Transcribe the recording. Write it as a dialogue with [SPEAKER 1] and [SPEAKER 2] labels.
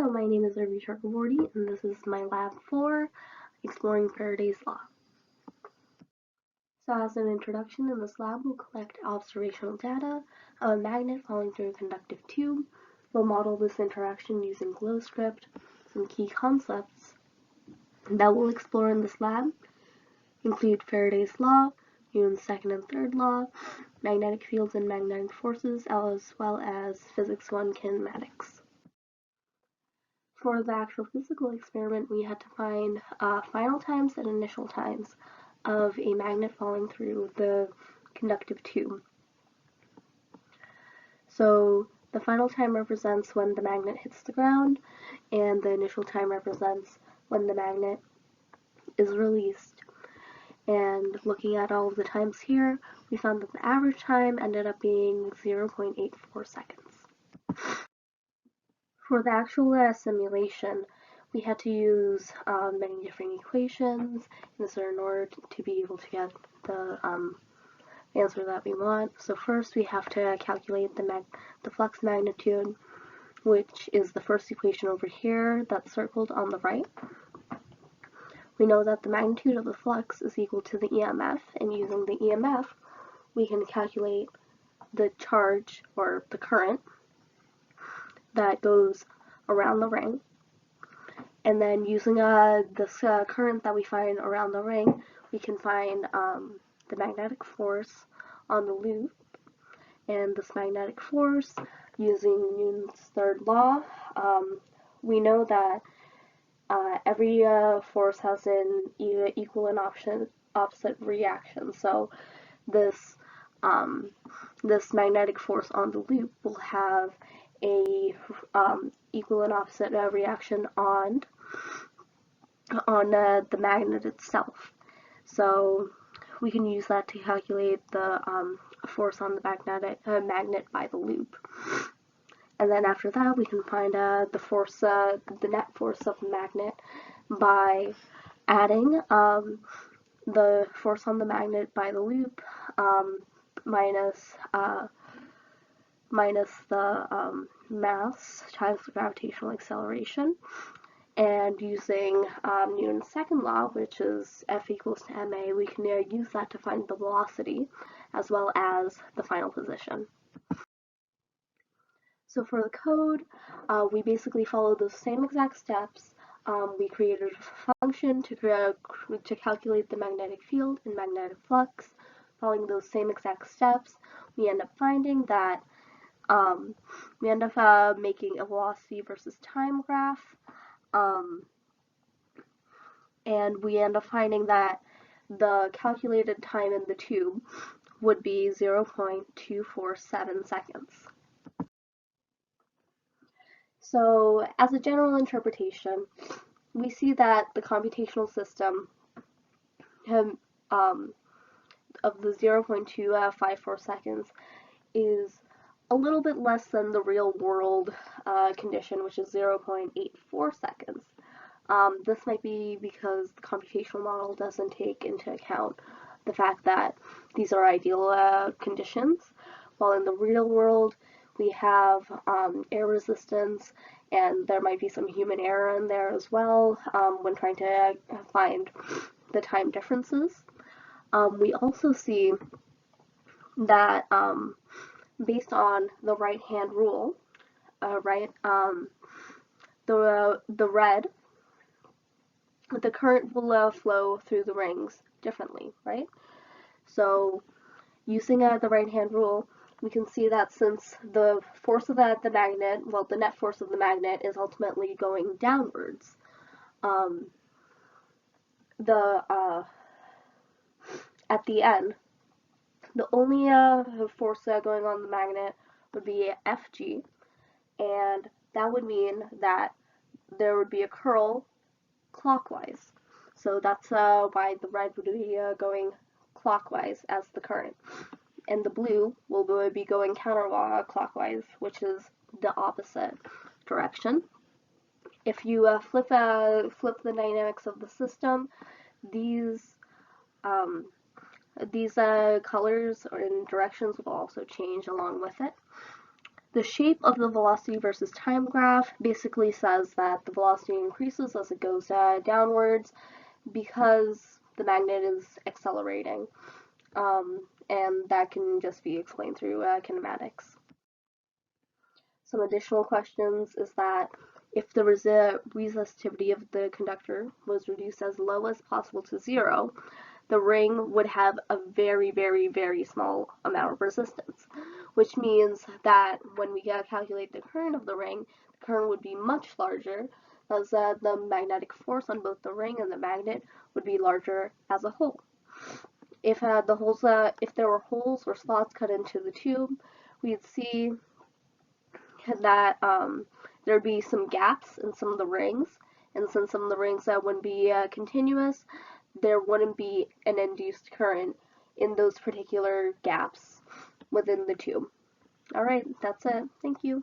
[SPEAKER 1] Hello, my name is Irvi Chakraborty, and this is my lab 4, Exploring Faraday's Law. So as an introduction, in this lab we'll collect observational data of a magnet falling through a conductive tube. We'll model this interaction using GlowScript. Some key concepts that we'll explore in this lab include Faraday's Law, Newton's second and third law, magnetic fields and magnetic forces, as well as Physics 1 kinematics. For the actual physical experiment, we had to find final times and initial times of a magnet falling through the conductive tube. So the final time represents when the magnet hits the ground, and the initial time represents when the magnet is released. And looking at all of the times here, we found that the average time ended up being 0.84 seconds. For the actual simulation, we had to use many different equations in order to be able to get the answer that we want. So first we have to calculate the flux magnitude, which is the first equation over here that's circled on the right. We know that the magnitude of the flux is equal to the EMF, and using the EMF we can calculate the charge or the current that goes around the ring, and then using this current that we find around the ring, we can find the magnetic force on the loop. And this magnetic force, using Newton's third law, we know that every force has an equal and opposite reaction. So this magnetic force on the loop will have a equal and opposite reaction on the magnet itself. So we can use that to calculate the force on the magnet by the loop. And then after that, we can find the net force of the magnet by adding the force on the magnet by the loop minus the mass times the gravitational acceleration, and using Newton's second law, which is F equals to ma, we can use that to find the velocity as well as the final position. So for the code, we basically followed those same exact steps. We created a function to calculate the magnetic field and magnetic flux. Following those same exact steps, we end up finding that we end up making a velocity versus time graph, and we end up finding that the calculated time in the tube would be 0.247 seconds. So as a general interpretation, we see that the computational system of the 0.254 seconds is a little bit less than the real world condition, which is 0.84 seconds. This might be because the computational model doesn't take into account the fact that these are ideal conditions, while in the real world we have air resistance, and there might be some human error in there as well when trying to find the time differences. We also see that based on the right-hand rule, the current will flow through the rings differently, right? So using the right-hand rule, we can see that since the force of the magnet, well, the net force of the magnet is ultimately going downwards, at the end, the only force going on the magnet would be Fg, and that would mean that there would be a curl clockwise. So that's why the red would be going clockwise as the current, and the blue will be going counterclockwise, which is the opposite direction. If you flip the dynamics of the system, these colors and directions will also change along with it. The shape of the velocity versus time graph basically says that the velocity increases as it goes downwards because the magnet is accelerating. And that can just be explained through kinematics. Some additional questions is that if the resistivity of the conductor was reduced as low as possible to 0, the ring would have a very, very, very small amount of resistance, which means that when we calculate the current of the ring, the current would be much larger, as the magnetic force on both the ring and the magnet would be larger as a whole. If if there were holes or slots cut into the tube, we'd see that there'd be some gaps in some of the rings, and since some of the rings wouldn't be continuous, there wouldn't be an induced current in those particular gaps within the tube. Alright, that's it. Thank you.